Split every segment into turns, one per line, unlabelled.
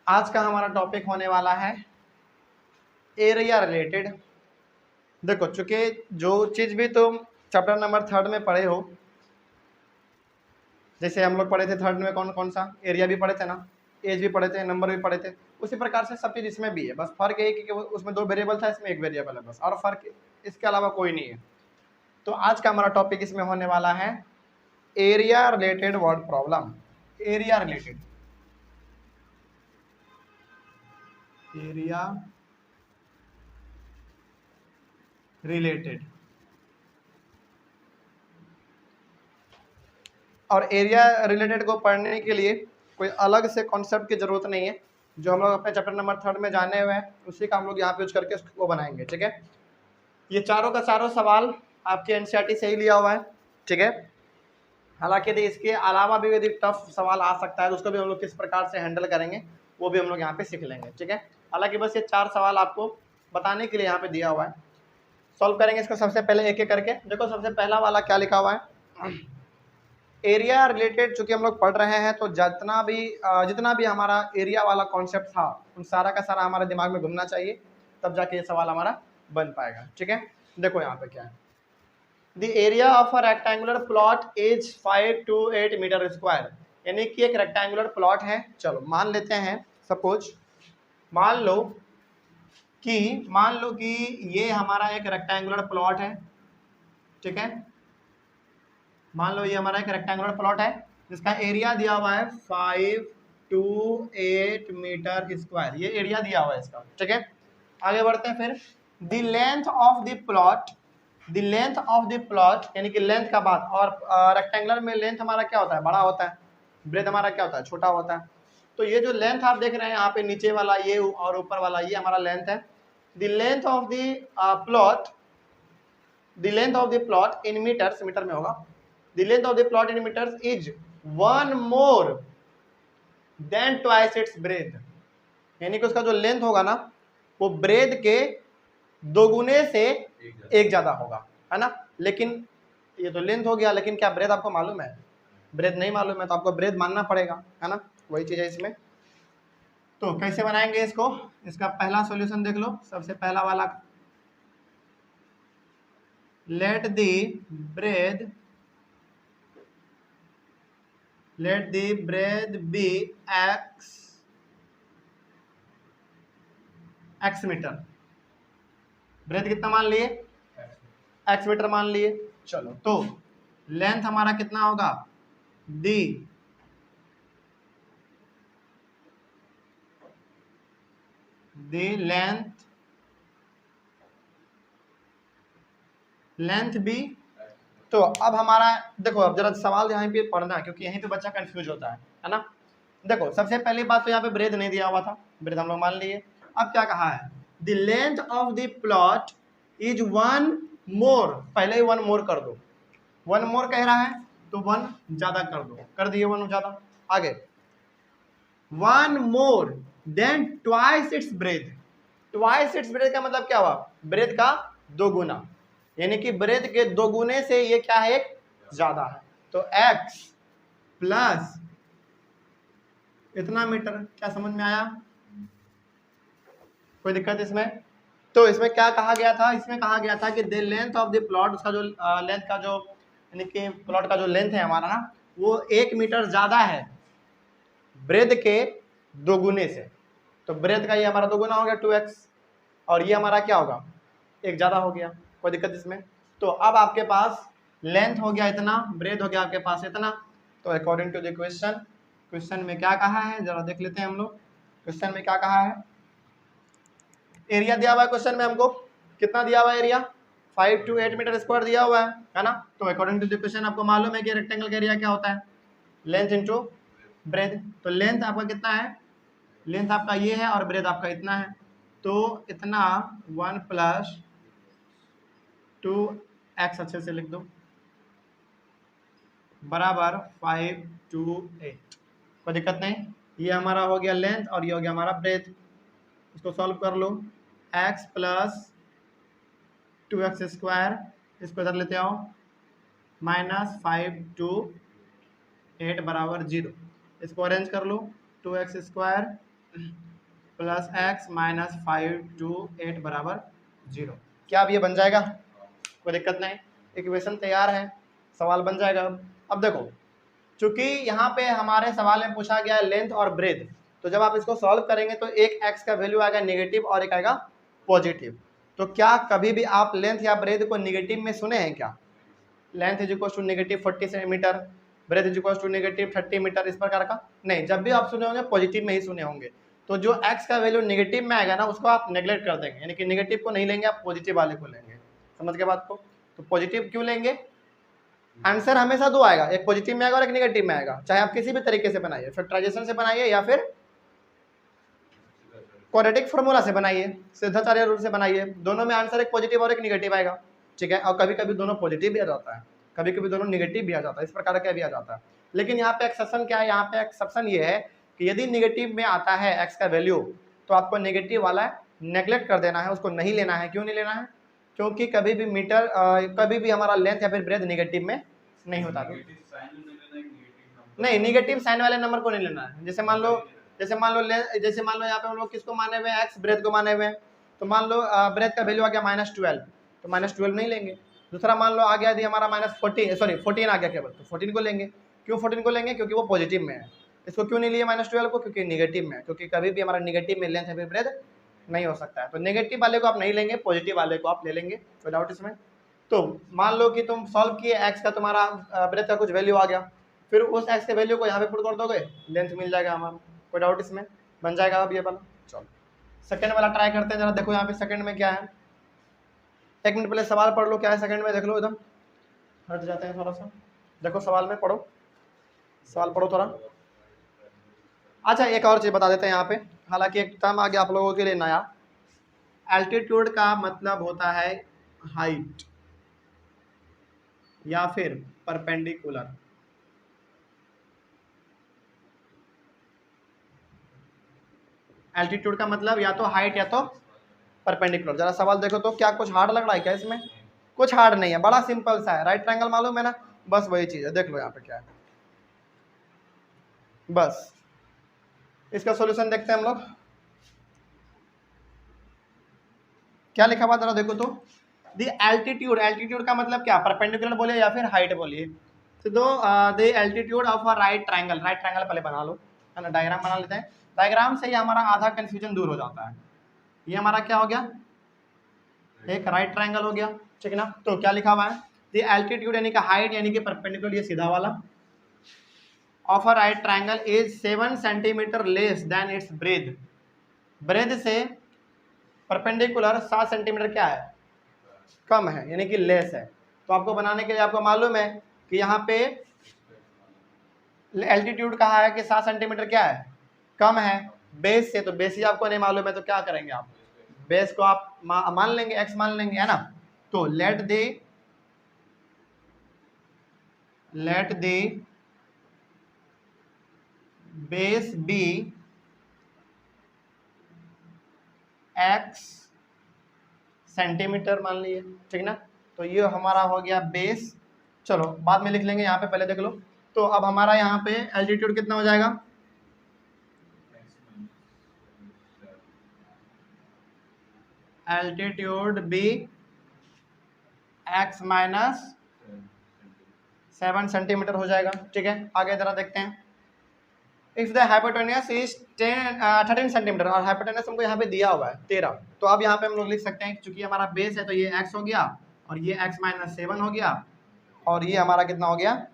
आज का हमारा टॉपिक होने वाला है एरिया रिलेटेड। देखो, चूंकि जो चीज़ भी तुम चैप्टर नंबर 3 में पढ़े हो, जैसे हम लोग पढ़े थे 3 में कौन कौन सा एरिया भी पढ़े थे ना, एज भी पढ़े थे, नंबर भी पढ़े थे, उसी प्रकार से सब चीज़ इसमें भी है। बस फर्क ये है कि उसमें 2 वेरिएबल था, इसमें 1 वेरिएबल है बस, और फर्क इसके अलावा कोई नहीं है। तो आज का हमारा टॉपिक इसमें होने वाला है area related word problem. Area related, area related. और एरिया रिलेटेड को पढ़ने के लिए कोई अलग से कॉन्सेप्ट की जरूरत नहीं है। जो हम लोग अपने चैप्टर नंबर 3 में जाने हुए हैं उसी का हम लोग यहाँ पे यूज करके उसको बनाएंगे। ठीक है, ये चारों का चारों सवाल आपके एनसीईआरटी से ही लिया हुआ है। ठीक है, हालांकि यदि इसके अलावा भी यदि टफ सवाल आ सकता है तो उसको भी हम लोग किस प्रकार से हैंडल करेंगे वो भी हम लोग यहाँ पे सीख लेंगे। ठीक है, हालांकि बस ये 4 सवाल आपको बताने के लिए यहाँ पे दिया हुआ है। सॉल्व करेंगे इसको सबसे पहले एक एक करके। देखो, सबसे पहला वाला क्या लिखा हुआ है, एरिया रिलेटेड। चूंकि हम लोग पढ़ रहे हैं तो जितना भी हमारा एरिया वाला कॉन्सेप्ट था उन सारा का सारा हमारे दिमाग में घूमना चाहिए, तब जाके ये सवाल हमारा बन पाएगा। ठीक है, देखो यहाँ पे क्या है, the area of a rectangular plot is 5 to 8 metre square. यानी कि एक रेक्टेंगुलर प्लॉट है। चलो मान लेते हैं, सपोज मान लो कि ये हमारा एक रेक्टेंगुलर प्लॉट है। ठीक है, मान लो ये हमारा एक रेक्टेंगुलर प्लॉट है जिसका एरिया दिया हुआ है 5 to 8 मीटर स्क्वायर। ये एरिया दिया हुआ है इसका। ठीक है, आगे बढ़ते हैं फिर। The length of the plot, the length of the plot यानी कि लेंथ का बात, और रेक्टेंगुलर में लेंथ हमारा क्या होता है, बड़ा होता है, ब्रेथ हमारा क्या होता है, छोटा होता है। तो ये जो लेंथ आप देख रहे हैं यहाँ पे, नीचे वाला ये और ऊपर वाला ये हमारा लेंथ है। The length of the plot, the length of the plot in metres, metre में होगा, the length of the plot in meters is 1 more than twice its breadth। यानी कि उसका जो लेंथ होगा ना वो ब्रेथ के 2 गुने से 1 ज्यादा होगा, है ना। लेकिन ये तो लेंथ हो गया, लेकिन क्या ब्रेथ आपको मालूम है? ब्रेथ नहीं मालूम है तो आपको ब्रेथ मानना पड़ेगा, है ना। वही चीज है इसमें। तो कैसे बनाएंगे इसको, इसका पहला सॉल्यूशन देख लो, सबसे पहला वाला, let the breadth, let the breadth be x metre. Breadth कितना मान लिए, x मीटर मान लिए। चलो, तो लेंथ हमारा कितना होगा, दी लेंथ भी। तो अब हमारा देखो, अब जरा सवाल यहाँ पे पढ़ना, क्योंकि यहीं पे बच्चा कंफ्यूज होता है ना। देखो, सबसे पहली बात तो यहाँ पे ब्रेथ नहीं दिया हुआ था, ब्रेथ हम लोग मान लिए। अब क्या कहा है, the length of the plot is 1 मोर, पहले ही 1 मोर कर दो, 1 मोर कह रहा है तो 1 ज्यादा कर दो, कर दिए 1 ज्यादा। आगे 1 more than twice its breath. Twice its breath का मतलब क्या हुआ, ब्रेथ का 2 गुना, यानी कि ब्रेथ के 2 गुने से ये क्या है, एक ज्यादा है। तो x प्लस इतना मीटर, क्या समझ में आया, कोई दिक्कत इसमें? तो इसमें क्या कहा गया था, इसमें कहा गया था कि the length of the plot, उसका जो लेंथ का जो यानी कि प्लॉट का जो लेंथ है हमारा ना, वो 1 मीटर ज्यादा है ब्रेथ के 2 गुने से। तो ब्रेथ का ये हमारा 2 गुना हो गया 2x, और ये हमारा क्या होगा, 1 ज्यादा हो गया। कोई दिक्कत इसमें? तो अब आपके पास लेंथ हो गया इतना, ब्रेथ हो गया आपके पास इतना। तो अकॉर्डिंग टू द क्वेश्चन में क्या कहा है, जरा देख लेते हैं हम लोग। क्वेश्चन में क्या कहा है, एरिया दिया हुआ है क्वेश्चन में हमको, कितना दिया हुआ है एरिया, 5 to 8 मीटर स्क्वायर दिया हुआ है ना। तो अकॉर्डिंग टू द क्वेश्चन आपको मालूम है कि रेक्टेंगल का एरिया क्या होता है, लेंथ इंटू ब्रेथ। तो लेंथ आपका कितना है, लेंथ आपका ये है और ब्रेथ आपका इतना है। तो इतना 1 + 2x, अच्छे से लिख दो, बराबर 5 to 8। कोई दिक्कत नहीं, ये हमारा हो गया लेंथ और ये हो गया हमारा ब्रेथ। इसको सॉल्व कर लो, x + 2x स्क्वायर, इसको इधर लेते आओ, -5 to 8 बराबर 0। इसको अरेंज कर लो, 2x square plus x minus 5 to 8 बराबर 0। क्या अब ये बन जाएगा? कोई दिक्कत नहीं, इक्वेशन तैयार है, सवाल बन जाएगा। अब देखो, चूंकि यहाँ पे हमारे सवाल में पूछा गया है लेंथ और ब्रेथ, तो जब आप इसको सॉल्व करेंगे तो एक एक्स का वैल्यू आएगा नेगेटिव और एक आएगा पॉजिटिव। तो क्या कभी भी आप लेंथ या ब्रेथ को नेगेटिव में सुने हैं क्या? Length is equal to negative 40 centimetre, breadth is equal to negative 30 metre, इस प्रकार का नहीं। जब भी आप सुने होंगे पॉजिटिव में ही सुने होंगे। तो जो एक्स का वैल्यू नेगेटिव में आएगा ना, उसको आप नेग्लेक्ट कर देंगे, यानी कि नेगेटिव को नहीं लेंगे, आप पॉजिटिव वाले को लेंगे। समझ के बात को? तो पॉजिटिव क्यों लेंगे? आंसर हमेशा दो आएगा, एक पॉजिटिव में आएगा और एक नेगेटिव में आएगा, चाहे आप किसी भी तरीके से बनाइए, फैक्टराइजेशन से बनाइए या फिर क्वाड्रेटिक फार्मूला से बनाइए, सिद्धाचार्य रूल से बनाइए, दोनों में आंसर एक पॉजिटिव और एक नेगेटिव आएगा। ठीक है, और कभी कभी दोनों पॉजिटिव भी आ जाता है, कभी कभी दोनों नेगेटिव भी आ जाता है, इस प्रकार का भी आ जाता है। लेकिन यहाँ पे एक्सेप्शन क्या है? यहाँ पे एक्सेप्शन ये है कि यदि नेगेटिव में आता है एक्स का वैल्यू, तो आपको नेगेटिव वाला नेग्लेक्ट कर देना है, उसको नहीं लेना है। क्यों नहीं लेना है? क्योंकि कभी भी मीटर कभी भी हमारा लेंथ या फिर ब्रेथ नेगेटिव में नहीं होता। तो नहीं, नेगेटिव साइन वाले नंबर को नहीं लेना है। जैसे मान लो यहाँ पे हम लोग किसको माने हुए हैं? एक्स, ब्रेथ को माने हुए हैं। तो मान लो ब्रेथ का वैल्यू आ गया -12, तो -12 नहीं लेंगे। दूसरा मान लो आ गया यदि हमारा -14 आ गया केवल, तो 14 को लेंगे। क्यों 14 को लेंगे? क्योंकि वो पॉजिटिव में है। इसको क्यों नहीं लिए -12 को? क्योंकि नेगेटिव में है, क्योंकि कभी भी हमारा नेगेटिव में लेंथ या फिर ब्रेथ नहीं हो सकता है। तो नेगेटिव वाले को आप नहीं लेंगे, पॉजिटिव वाले को आप ले लेंगे, कोई डाउट इसमें? तो मान लो कि तुम सॉल्व किए, एक्स का तुम्हारा ब्रेथ का कुछ वैल्यू आ गया, फिर उस एक्स के वैल्यू को यहाँ पे पुट कर दोगे, लेंथ मिल जाएगा हमारा। कोई डाउट इसमें? बन जाएगा अब ये वाला। चलो सेकंड वाला ट्राई करते हैं जरा। देखो यहाँ पे सेकंड में क्या है, एक मिनट पहले सवाल पढ़ लो, क्या है सेकंड में देख लो, एकदम हट जाते हैं थोड़ा सा। देखो सवाल में पढ़ो, सवाल पढ़ो थोड़ा। अच्छा एक और चीज़ बता देते हैं यहाँ पे, हालांकि एक टर्म आ गया आप लोगों के लिए नया। एल्टीट्यूड का मतलब होता है हाइट या फिर परपेंडिकुलर। एल्टीट्यूड का मतलब या तो हाइट या तो परपेंडिकुलर। जरा सवाल देखो तो, क्या कुछ हार्ड लग रहा है क्या इसमें? कुछ हार्ड नहीं है, बड़ा सिंपल सा है। राइट ट्रायंगल मालूम है ना, बस वही चीज़ है। देख लो यहाँ पे क्या है, बस इसका सॉल्यूशन देखते हैं हम लोग। क्या लिखा हुआ जरा देखो तो, द एल्टीट्यूड, एल्टीट्यूड का मतलब क्या? परपेंडिकुलर बोलिए या फिर हाइट बोलिए। तो the altitude of a right triangle, right triangle पहले बना लो, है ना, डायग्राम बना लेते हैं। डायग्राम से ही हमारा आधा कंफ्यूजन दूर हो जाता है। ये हमारा क्या हो गया? एक राइट ट्रायंगल हो गया, ठीक है ना। तो क्या लिखा हुआ है? द एल्टीट्यूड यानी कि हाइट यानी कि परपेंडिकुलर, ये सीधा वाला, of a right triangle is 7 centimetre less than its breadth. Breadth से परपेंडिकुलर 7 सेंटीमीटर क्या है? कम है, यानी कि लेस है। तो आपको बनाने के लिए आपको मालूम है कि यहाँ पे एल्टीट्यूड कहा है कि 7 सेंटीमीटर क्या है? कम है बेस से। तो बेस ही आपको नहीं मालूम है, तो क्या करेंगे आप? बेस को आप मान लेंगे, एक्स मान लेंगे, है ना। तो let the base be x centimetre मान लिए, ठीक ना। तो ये हमारा हो गया बेस। चलो बाद में लिख लेंगे, यहाँ पे पहले देख लो। तो अब हमारा यहाँ पे एल्टीट्यूड कितना हो जाएगा? Altitude be x minus 7 centimetre हो जाएगा, ठीक है। आगे जरा देखते हैं। If the hypotenuse is 13 centimetre, और हाइपोटेन्यूस हमको यहाँ पे दिया हुआ है 13, तो अब यहाँ पे हम लोग लिख सकते हैं, चूंकि हमारा बेस है तो ये x हो गया, और ये x माइनस 7 हो गया, और ये हमारा कितना हो गया?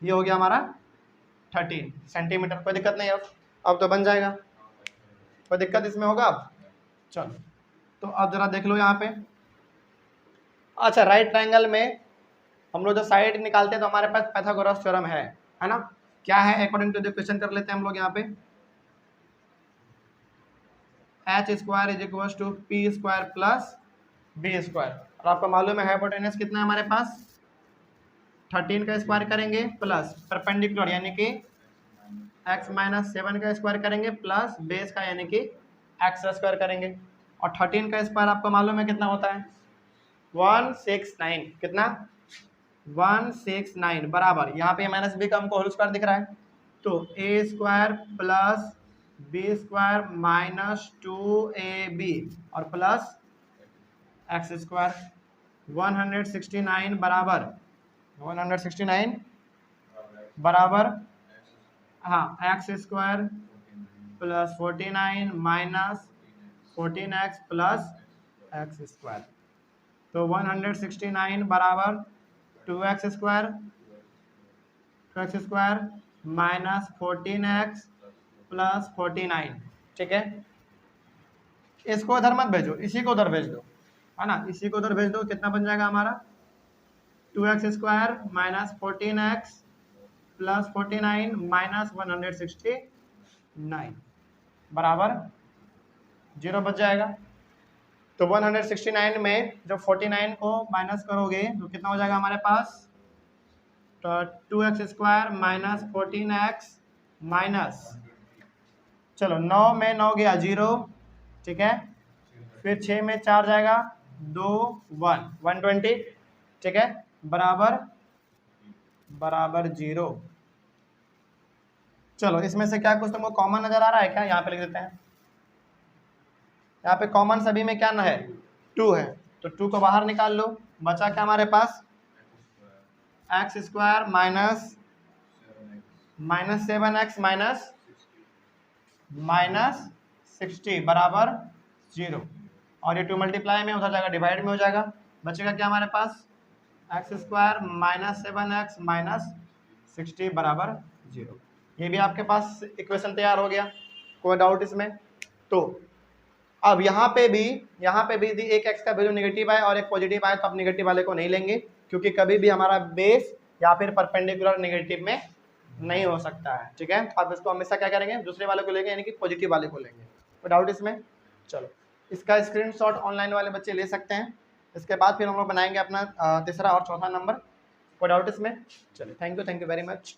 ये हो गया हमारा 13 सेंटीमीटर। कोई दिक्कत नहीं, अब तो बन जाएगा, कोई दिक्कत इसमें होगा अब? चलो तो अब जरा देख लो यहाँ पे। अच्छा राइट ट्रायंगल में हम लोग जो साइड निकालते हैं तो हमारे पास पाइथागोरस थ्योरम है ना। क्या है? अकॉर्डिंग टू द क्वेश्चन कर लेते हैं हम लोग यहाँ पे। h square is equal to p square plus B square, और आपको मालूम है हाइपोटेन्यूस कितना है हमारे पास? 13 का स्क्वायर करेंगे प्लस परपेंडिकुलर यानी कि x माइनस 7 का स्क्वायर करेंगे प्लस बेस का यानी कि x का स्क्वायर करेंगे, और 13 का स्क्वायर आपको मालूम है कितना होता है? 169। कितना? 169 बराबर, यहाँ पे माइनस बी का हमको होल स्क्वायर दिख रहा है, तो A square plus B square minus 2ab और प्लस एक्स स्क्वायर 169 बराबर 169 बराबर हाँ x square plus 49 minus 14x plus x square. तो 169 बराबर 2x square minus 14x plus 49। ठीक है, इसको इधर मत भेजो, इसी को उधर भेज दो, है ना, इसी को उधर भेज दो। कितना बन जाएगा हमारा 2x square minus 14x plus 49 minus 169 बराबर 0 बच जाएगा। तो 169 में जब 49 को माइनस करोगे तो कितना हो जाएगा हमारे पास, तो 2x square minus 14x minus, चलो 9 में 9 गया 0, ठीक है, फिर 6 में 4 जाएगा 2 120, ठीक है, बराबर 0। चलो इसमें से क्या कुछ तुमको कॉमन नजर आ रहा है क्या, यहाँ पे लिख देते हैं। यहाँ पे कॉमन सभी में क्या ना है 2 है, तो 2 को बाहर निकाल लो, बचा क्या हमारे पास X square minus 7x minus 60 बराबर 0, और ये 2 मल्टीप्लाई में उधर जाएगा डिवाइड में हो जाएगा, बचेगा क्या हमारे पास X square minus 7x minus 60 बराबर 0। ये भी आपके पास इक्वेशन तैयार हो गया, कोई डाउट इसमें। तो अब यहाँ पे भी यदि एक x का वैल्यू नेगेटिव आए और एक पॉजिटिव आए तो आप नेगेटिव वाले को नहीं लेंगे, क्योंकि कभी भी हमारा बेस या फिर परपेंडिकुलर नेगेटिव में नहीं हो सकता है। ठीक है, आप इसको हमेशा क्या करेंगे, दूसरे वाले को लेंगे, यानी कि पॉजिटिव वाले को लेंगे। कोई डाउट इसमें? चलो इसका स्क्रीनशॉट ऑनलाइन वाले बच्चे ले सकते हैं। इसके बाद फिर हम लोग बनाएंगे अपना तीसरा और चौथा नंबर। कोई डाउट इसमें? चलिए, थैंक यू वेरी मच।